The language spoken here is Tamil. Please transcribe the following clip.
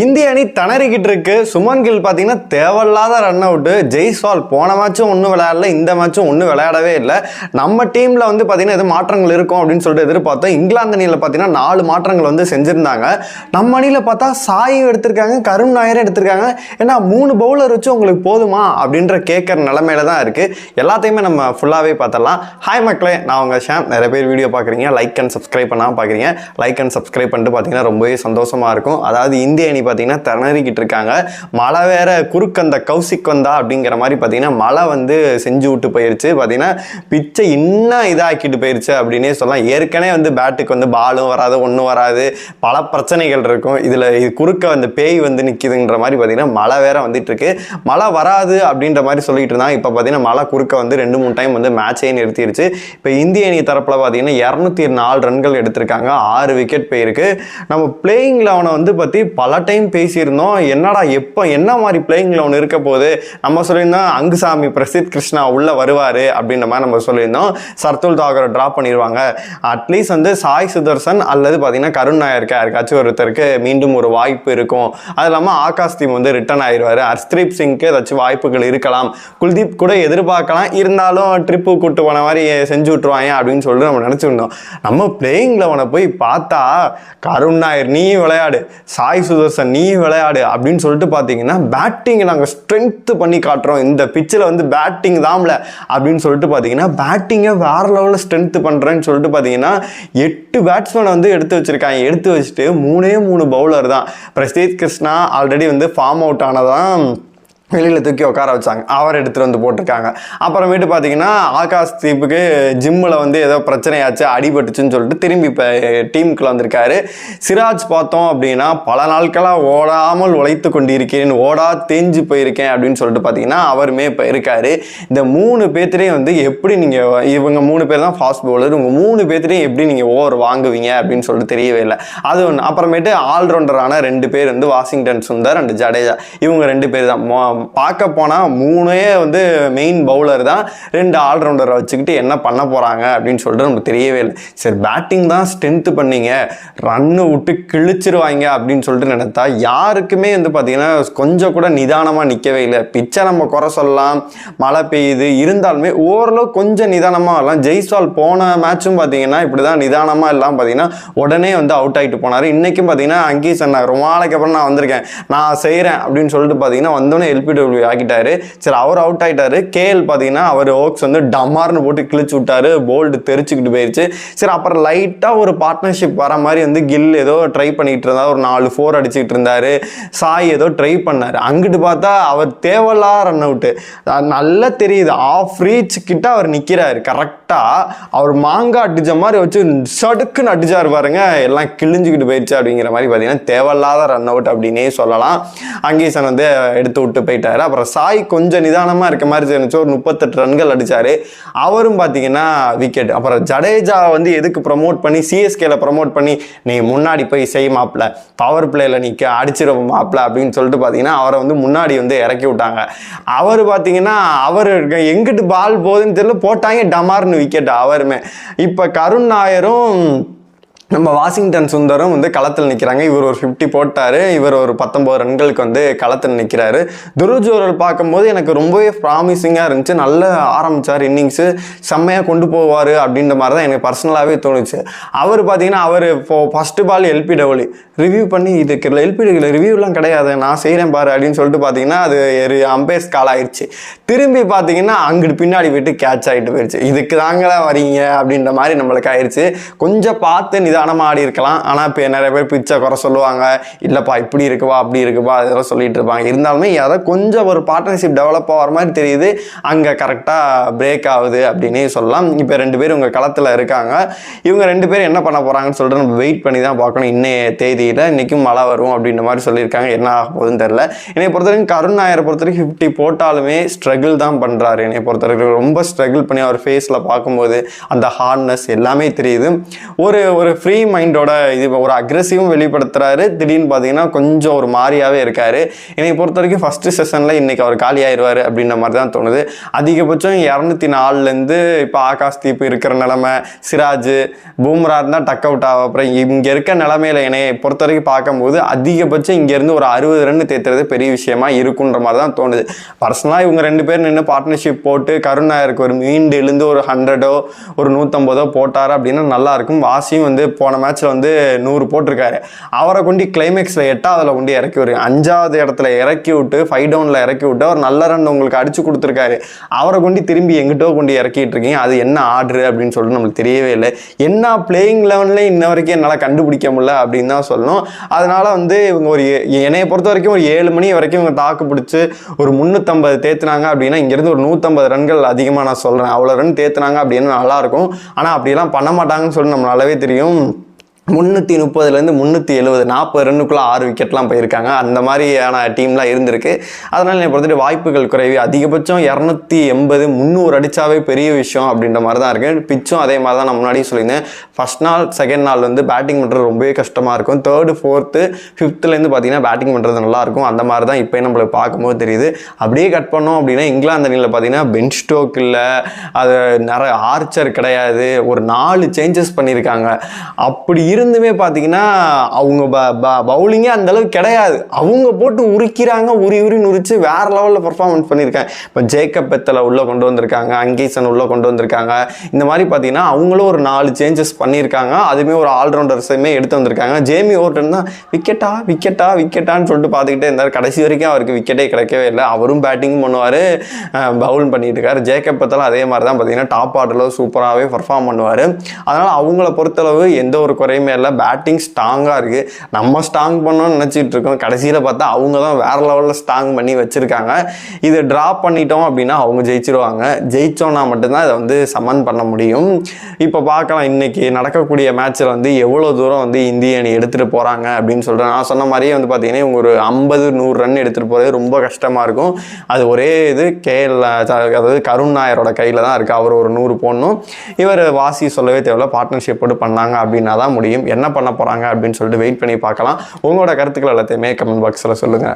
இந்திய அணி திணறிக்கிட்டு இருக்கு. சுமன் கில் பார்த்தீங்கன்னா தேவையில்லாத ரன் அவுட்டு. ஜெய்ஸ்வால் போன மேட்சும் ஒன்றும் விளையாடல, இந்த மேட்சும் ஒன்றும் விளையாடவே இல்லை. நம்ம டீமில் வந்து பார்த்தீங்கன்னா எது மாற்றங்கள் இருக்கும் அப்படின்னு சொல்லிட்டு எதிர்பார்த்தோம். இங்கிலாந்து அணியில் பார்த்தீங்கன்னா 4 மாற்றங்கள் வந்து செஞ்சுருந்தாங்க. நம்ம அணியில் பார்த்தா சாயும் எடுத்திருக்காங்க, கருண் நாயரும் எடுத்திருக்காங்க. ஏன்னா 3 பவுலர் வச்சு உங்களுக்கு போதுமா அப்படின்ற கேட்குற நிலமையில தான் இருக்குது. எல்லாத்தையுமே நம்ம ஃபுல்லாகவே பார்த்துடலாம். ஹாய் மக்களே, நான் உங்கள் ஷாம். நிறைய பேர் வீடியோ பார்க்குறீங்க, லைக் அண்ட் சப்ஸ்கிரைப் பண்ணாமல் பார்க்குறீங்க. லைக் அண்ட் சப்ஸ்கிரைப் பண்ணிட்டு பார்த்தீங்கன்னா ரொம்பவே சந்தோஷமாக இருக்கும். அதாவது இந்திய அணி பார்த்தீங்கன்னா திணறிக்கிட்டு இருக்காங்க. மழை வேற குறுக்கந்த கௌசிக் வந்தா அப்படிங்கிற மாதிரி பார்த்தீங்கன்னா மழை வந்து செஞ்சு விட்டு போயிடுச்சு. பார்த்தீங்கன்னா பிச்சை இன்னும் இதாக்கிட்டு போயிடுச்சு அப்படின்னே சொல்லலாம். ஏற்கனவே வந்து பேட்டுக்கு வந்து பாலும் வராது, ஒன்றும் வராது, பல பிரச்சனைகள் இருக்கும். இதில் இது குறுக்க வந்து பேய் வந்து நிற்கிதுன்ற மாதிரி பார்த்தீங்கன்னா மழை வேற வந்துட்டு இருக்கு. மழை வராது அப்படின்ற மாதிரி சொல்லிட்டு இருந்தாங்க. இப்போ பார்த்தீங்கன்னா மழை குறுக்க வந்து 2-3 டைம் வந்து மேட்சே நிறுத்திடுச்சு. இப்போ இந்திய அணி தரப்பில் பார்த்தீங்கன்னா 204 ரன்கள் எடுத்திருக்காங்க, 6 விக்கெட் போயிருக்கு. நம்ம பிளேயிங் லெவனை வந்து பற்றி பல டைம் பேசியிருந்தோம். என்னடா எப்போ என்ன மாதிரி பிளேயிங் லெவன் இருக்க போது நம்ம சொல்லியிருந்தோம். அங்குசாமி பிரசித் கிருஷ்ணா உள்ள வருவார் அப்படின்ற மாதிரி நம்ம சொல்லியிருந்தோம். சர்துல் தாகரை ட்ராப் பண்ணிடுவாங்க, அட்லீஸ்ட் வந்து சாய் சுதர்சன் அல்லது பார்த்தீங்கன்னா கருண் நாயருக்கு யாருக்காச்சும் ஒருத்தருக்கு மீண்டும் ஒரு வாய்ப்பு இருக்கும். அது இல்லாமல் ஆகாஷ் தீம் வந்து ரிட்டர்ன் ஆயிடுவார். ஹர்ஷ்தீப் சிங்க்கு ஏதாச்சும் வாய்ப்புகள் இருக்கலாம். குல்தீப் கூட எதிர்பார்க்கலாம். இருந்தாலும் ட்ரிப்பு கூட்டு போன மாதிரி செஞ்சு விட்டுருவாங்க அப்படின்னு சொல்லிட்டு நம்ம நினச்சிருந்தோம். நம்ம பிளேயிங் லெவனை போய் பார்த்தா கருண் நாயர் நீ விளையாடு, சாய் சுதர்சன் நீ விளையாடு அப்படின்னு சொல்லிட்டு பார்த்தீங்கன்னா பேட்டிங்கை நாங்கள் ஸ்ட்ரென்த் பண்ணி காட்டுறோம். இந்த பிச்சில் வந்து பேட்டிங் தான்ல அப்படின்னு சொல்லிட்டு பார்த்தீங்கன்னா பேட்டிங்கை வேற லெவலில் ஸ்ட்ரென்த் பண்ணுறேன்னு சொல்லிட்டு பார்த்தீங்கன்னா 8 பேட்ஸ்மேனை வந்து எடுத்து வச்சிருக்காங்க. எடுத்து வச்சுட்டு 3 பவுலர் தான். பிரசித் கிருஷ்ணா ஆல்ரெடி வந்து ஃபார்ம் அவுட் ஆனதான் வெளியில் தூக்கி உட்கார வச்சாங்க, அவர் எடுத்துகிட்டு வந்து போட்டிருக்காங்க. அப்புறமேட்டு பார்த்தீங்கன்னா ஆகாஷ் தீப்புக்கு ஜிம்மில் வந்து ஏதோ பிரச்சனையாச்சு, அடிபட்டுச்சுன்னு சொல்லிட்டு திரும்பி இப்போ டீமுக்குள்ள வந்திருக்காரு. சிராஜ் பார்த்தோம் அப்படின்னா பல நாட்களாக ஓடாமல் உழைத்து கொண்டிருக்கிறேன், தேஞ்சு போயிருக்கேன் அப்படின்னு சொல்லிட்டு பார்த்தீங்கன்னா அவருமே இப்போ இருக்காரு. இந்த 3 பேர்த்திலையும் வந்து எப்படி நீங்கள் இவங்க 3 பேர் தான் ஃபாஸ்ட் பவுலர், உங்கள் 3 பேர்த்திலையும் எப்படி நீங்கள் ஓவர் வாங்குவீங்க அப்படின்னு சொல்லிட்டு தெரியவே இல்லை. அது ஒன்று. அப்புறமேட்டு ஆல்ரவுண்டரான 2 பேர் வந்து வாஷிங்டன் சுந்தர் அண்ட் ஜடேஜா, இவங்க 2 பேர் தான். பார்க்க போனால் 3 வந்து மெயின் பவுலர் தான், 2 ஆல்ரவுண்டரை வச்சுக்கிட்டு என்ன பண்ண போகிறாங்க அப்படின்னு சொல்லிட்டு நமக்கு தெரியவே இல்லை. சரி பேட்டிங் தான் ஸ்ட்ரென்த்து பண்ணீங்க, ரன்னு விட்டு கிழிச்சிருவாங்க அப்படின்னு சொல்லிட்டு நினைத்தா யாருக்குமே வந்து பார்த்தீங்கன்னா கொஞ்சம் கூட நிதானமாக நிற்கவே இல்லை. பிச்சை நம்ம குறை சொல்லலாம், மழை பெய்யுது, இருந்தாலுமே ஓரளவு கொஞ்சம் நிதானமாக வரலாம். ஜெய்ஸ்வால் போன மேட்சும் பார்த்தீங்கன்னா இப்படி தான் நிதானமாக எல்லாம் பார்த்தீங்கன்னா உடனே வந்து அவுட் ஆகிட்டு போனார். இன்றைக்கும் பார்த்தீங்கன்னா அங்கேயும் சொன்னார், ரொம்ப நாளைக்கு அப்புறம் நான் வந்திருக்கேன், நான் செய்கிறேன் அப்படின்னு சொல்லிட்டு பார்த்தீங்கன்னா வந்தோடனே ஆகிட்டாரு. சரி அவர் அவுட் ஆகிட்டாரு. கேஎல் பார்த்தீங்கன்னா அவர் ஓக்ஸ் வந்து டமார்னு போட்டு கிழிச்சு விட்டாரு, போல்டு தெரிச்சுக்கிட்டு போயிடுச்சு. சரி அப்புறம் லைட்டாக ஒரு பார்ட்னர்ஷிப் வர மாதிரி வந்து கில் ஏதோ ட்ரை பண்ணிட்டு இருந்தார், ஒரு 4 4 அடிச்சுக்கிட்டு இருந்தாரு. சாய் ஏதோ ட்ரை பண்ணார். அங்கிட்டு பார்த்தா அவர் தேவையில்லா ரன் அவுட்டு, நல்லா தெரியுது. ஆஃப் ரீச் கிட்ட அவர் நிற்கிறாரு. கரெக்டாக அவர் மாங்காய் அடிச்ச மாதிரி வச்சு சடுக்குன்னு அடிச்சாரு பாருங்க, எல்லாம் கிழிஞ்சுக்கிட்டு போயிடுச்சு அப்படிங்கிற மாதிரி பார்த்தீங்கன்னா தேவையில்லாத ரன் அவுட் அப்படின்னே சொல்லலாம். அங்கீசன் வந்து எடுத்து விட்டு போயிட்டாரு. அப்புறம் சாய் கொஞ்சம் நிதானமாக இருக்க மாதிரி இருந்துச்சு, ஒரு 38 ரன்கள் அடிச்சாரு, அவரும் பார்த்தீங்கன்னா விக்கெட். அப்புறம் ஜடேஜா வந்து எதுக்கு ப்ரமோட் பண்ணி சிஎஸ்கேல ப்ரமோட் பண்ணி நீ முன்னாடி போய் செய் மாப்பிள்ள, பவர் பிளேல நிற்க அடிச்சிருவோம் மாப்பிள்ள அப்படின்னு சொல்லிட்டு பார்த்தீங்கன்னா அவரை வந்து முன்னாடி வந்து இறக்கி விட்டாங்க. அவர் பார்த்தீங்கன்னா அவர் எங்கிட்டு பால் போகுதுன்னு தெரியல, போட்டாங்க டமார்னு விக்கெட் அவருமே. இப்போ கருண் நாயரும் நம்ம வாஷிங்டன் சுந்தரும் வந்து களத்தில் நிற்கிறாங்க. இவர் ஒரு 50 போட்டார், இவர் ஒரு 19 ரன்களுக்கு வந்து களத்தில் நிற்கிறாரு. துருஜோரல் பார்க்கும்போது எனக்கு ரொம்பவே ப்ராமிசிங்காக இருந்துச்சு. நல்லா ஆரம்பித்தார் இன்னிங்ஸு, செம்மையாக கொண்டு போவார் அப்படின்ற மாதிரி தான் எனக்கு பர்சனலாகவே தோணுச்சு. அவர் பார்த்தீங்கன்னா அவர் ஃபஸ்ட்டு பால் எல்பிடபிள்யூ ரிவ்யூ பண்ணி இதுக்கு எல்பிடபிள்யூ ரிவ்யூலாம் கிடையாது, நான் செய்கிறேன் பாரு அப்படின்னு சொல்லிட்டு பார்த்தீங்கன்னா அது ஒரு அம்பையர்ஸ் கால் ஆயிடுச்சு. திரும்பி பார்த்தீங்கன்னா அங்கிட்டு பின்னாடி போயிட்டு கேட்ச் ஆகிட்டு போயிடுச்சு. இதுக்கு தாங்களா வரீங்க அப்படின்ற மாதிரி நம்மளுக்கு ஆயிடுச்சு. கொஞ்சம் பார்த்து நிதானமாக ஆடி இருக்கலாம். ஆனால் இப்போ நிறைய பேர் பிச்சை குறை சொல்லுவாங்க, இல்லைப்பா இப்படி இருக்குவா அப்படி இருக்குப்பா அதெல்லாம் சொல்லிட்டு இருப்பாங்க. இருந்தாலுமே அதை கொஞ்சம் ஒரு பார்ட்னர்ஷிப் டெவலப் ஆகிற மாதிரி தெரியுது, அங்கே கரெக்டாக பிரேக் ஆகுது அப்படின்னே சொல்லலாம். இப்போ 2 பேர் உங்கள் களத்தில் இருக்காங்க. இவங்க 2 பேர் என்ன பண்ண போகிறாங்கன்னு சொல்லிட்டு நம்ம வெயிட் பண்ணி தான் பார்க்கணும். இன்னைய தேதியில் இன்றைக்கும் மழை வரும் அப்படின்ற மாதிரி சொல்லியிருக்காங்க. என்ன ஆக போகுதுன்னு தெரில. என்னை பொறுத்தவரைக்கும் கருண் நாயரை பொறுத்தவரைக்கும் 50 போட்டாலுமே ஸ்ட்ரகிள் தான் பண்ணுறாரு. என்னை பொறுத்தவரைக்கும் ரொம்ப ஸ்ட்ரகிள் பண்ணி அவர் ஃபேஸில் பார்க்கும்போது அந்த ஹார்ட்னஸ் எல்லாமே தெரியுது. ஒரு ஃப்ரீ மைண்டோட இது ஒரு அக்ரெசிவும் வெளிப்படுத்துறாரு. திடீர்னு பார்த்தீங்கன்னா கொஞ்சம் ஒரு மாதிரியாவே இருக்காரு. என்னை பொறுத்த வரைக்கும் ஃபர்ஸ்ட் செஷனில் இன்னைக்கு அவர் காலி ஆயிடுவார் அப்படின்ற மாதிரி தான் தோணுது. அதிகபட்சம் 204லேருந்து இப்போ ஆகாஷ் தீப் இருக்கிற நிலைமை, சிராஜ், பூம்ரா இருந்தால் டக் அவுட் ஆகும். அப்புறம் இங்கே இருக்க நிலைமையில என்னை பொறுத்த வரைக்கும் பார்க்கும்போது அதிகபட்சம் இங்கேருந்து ஒரு 60 ரன் தேத்துறது பெரிய விஷயமா இருக்குன்ற மாதிரி தான் தோணுது. பர்சனலாக இவங்க 2 பேர் நின்று பார்ட்னர்ஷிப் போட்டு கருண் நாயருக்கு ஒரு மீண்டு எழுந்து ஒரு 100 ஒரு 150 போட்டார் அப்படின்னா நல்லா இருக்கும். வாசியும் வந்து போன மேட்ச்ல வந்து 100 போட்டிருக்காரு. அவரை கொண்டு கிளைமேக்ஸில் 8ஆவதுல கொண்டு இறக்கி ஒரு 5ஆவது இடத்துல இறக்கி விட்டு 5 டவுனில் இறக்கி விட்டு அவர் நல்ல ரன் உங்களுக்கு அடிச்சு கொடுத்துருக்காரு. அவரை கொண்டு திரும்பி எங்கிட்டோ கொண்டு இறக்கிட்டு இருக்கீங்க. அது என்ன ஆர்டரு அப்படின்னு சொல்லிட்டு நம்மளுக்கு தெரியவே இல்லை. என்ன பிளேயிங் லெவன்ல இன்ன வரைக்கும் என்னால் கண்டுபிடிக்க முடியல அப்படின்னு தான் சொல்லணும். அதனால வந்து இவங்க ஒரு என்னைய பொறுத்த வரைக்கும் ஒரு 7 மணி வரைக்கும் இவங்க தாக்கு பிடிச்சி ஒரு 350 தேத்துனாங்க அப்படின்னா இங்கேருந்து ஒரு 150 ரன்கள் அதிகமாக நான் சொல்கிறேன். அவ்வளோ ரன் தேத்துனாங்க அப்படின்னு நல்லாயிருக்கும். ஆனால் அப்படியெல்லாம் பண்ண மாட்டாங்கன்னு சொல்லி நம்ம நல்லாவே தெரியும். 330லேருந்து 370 40 ரன்னுக்குள்ள 6 விக்கெட்லாம் போயிருக்காங்க. அந்த மாதிரியான டீம்லாம் இருந்திருக்கு. அதனால் என்னை பொறுத்துட்டு வாய்ப்புகள் குறைவு. அதிகபட்சம் 280 300 அடித்தாவே பெரிய விஷயம் அப்படின்ற மாதிரி தான் இருக்குது. பிச்சும் அதே மாதிரி தான் நான் முன்னாடியே சொல்லியிருந்தேன். ஃபர்ஸ்ட் நாள் செகண்ட் நாள் வந்து பேட்டிங் பண்ணுறது ரொம்பவே கஷ்டமாக இருக்கும். 3rd 4th 5thலேருந்து பார்த்தீங்கன்னா பேட்டிங் பண்ணுறது நல்லாயிருக்கும். அந்த மாதிரி தான் இப்போ நம்மளுக்கு பார்க்கும்போது தெரியுது. அப்படியே கட் பண்ணோம் அப்படின்னா இங்கிலாந்து அணியில் பார்த்தீங்கன்னா பென் ஸ்டோக் இல்லை, அது நிறைய ஆர்ச்சர் கிடையாது, ஒரு 4 சேஞ்சஸ் பண்ணியிருக்காங்க. அப்படி இருந்துமே பார்த்தீங்கன்னா அவங்க பவுலிங்கே அந்த அளவுக்கு கிடையாது. அவங்க போட்டு உரிக்கிறாங்க, உரி நுரிச்சு வேற லெவலில் பர்ஃபார்மன்ஸ் பண்ணியிருக்காங்க. இப்போ ஜேக்கப் பெத்தலை உள்ளே கொண்டு வந்திருக்காங்க, அங்கீசன் உள்ளே கொண்டு வந்திருக்காங்க. இந்த மாதிரி பார்த்தீங்கன்னா அவங்களும் ஒரு 4 சேஞ்சஸ் பண்ணியிருக்காங்க. அதுவுமே ஒரு ஆல்ரவுண்டர்ஸையுமே எடுத்து வந்திருக்காங்க. ஜேமி ஓர்டன் தான் விக்கெட்டான்னு சொல்லிட்டு பார்த்துக்கிட்டே இருந்தார். கடைசி வரைக்கும் அவருக்கு விக்கெட்டே கிடைக்கவே இல்லை. அவரும் பேட்டிங்கும் பண்ணுவார், பவுல் பண்ணிட்டு இருக்காரு. ஜேக்கப் பெத்தலும் அதே மாதிரி தான் பார்த்தீங்கன்னா டாப் ஆர்டரில் சூப்பராகவே பர்ஃபார்ம் பண்ணுவார். அதனால் அவங்கள பொறுத்தளவு எந்த ஒரு குறையுமே இல்லை. பேட்டிங் ஸ்ட்ராங்காக இருக்குது. நம்ம ஸ்ட்ராங் பண்ணோம்னு நினச்சிட்டு இருக்கோம். கடைசியில் பார்த்தா அவங்க தான் வேற லெவலில் ஸ்ட்ராங் பண்ணி வச்சுருக்காங்க. இதை ட்ராப் பண்ணிட்டோம் அப்படின்னா அவங்க ஜெயிச்சிருவாங்க. ஜெயிச்சோன்னா மட்டும்தான் இதை வந்து சமன் பண்ண முடியும். இப்போ பார்க்கலாம் இன்னைக்கு நடக்கக்கூடிய மேட்ச்சில் வந்து எவ்வளோ தூரம் வந்து இந்திய அணி எடுத்துகிட்டு போகிறாங்க அப்படின்னு சொல்கிறேன். நான் சொன்ன மாதிரியே வந்து பார்த்தீங்கன்னா இவங்க ஒரு 50-100 ரன் எடுத்துகிட்டு போகிறது ரொம்ப கஷ்டமாக இருக்கும். அது ஒரே இது அதாவது கருண் நாயரோட கையில் தான் இருக்குது. அவர் ஒரு 100 போடணும். இவர் வாசி சொல்லவே தேவையில்ல, பார்ட்னர்ஷிப் போட்டு பண்ணாங்க அப்படின்னா தான் முடியும். என்ன பண்ண போகிறாங்க அப்படின்னு சொல்லிட்டு வெயிட் பண்ணி பார்க்கலாம். உங்களோட கருத்துக்கள் எல்லாத்தையுமே கமெண்ட் பாக்ஸில் சொல்லுங்கள்.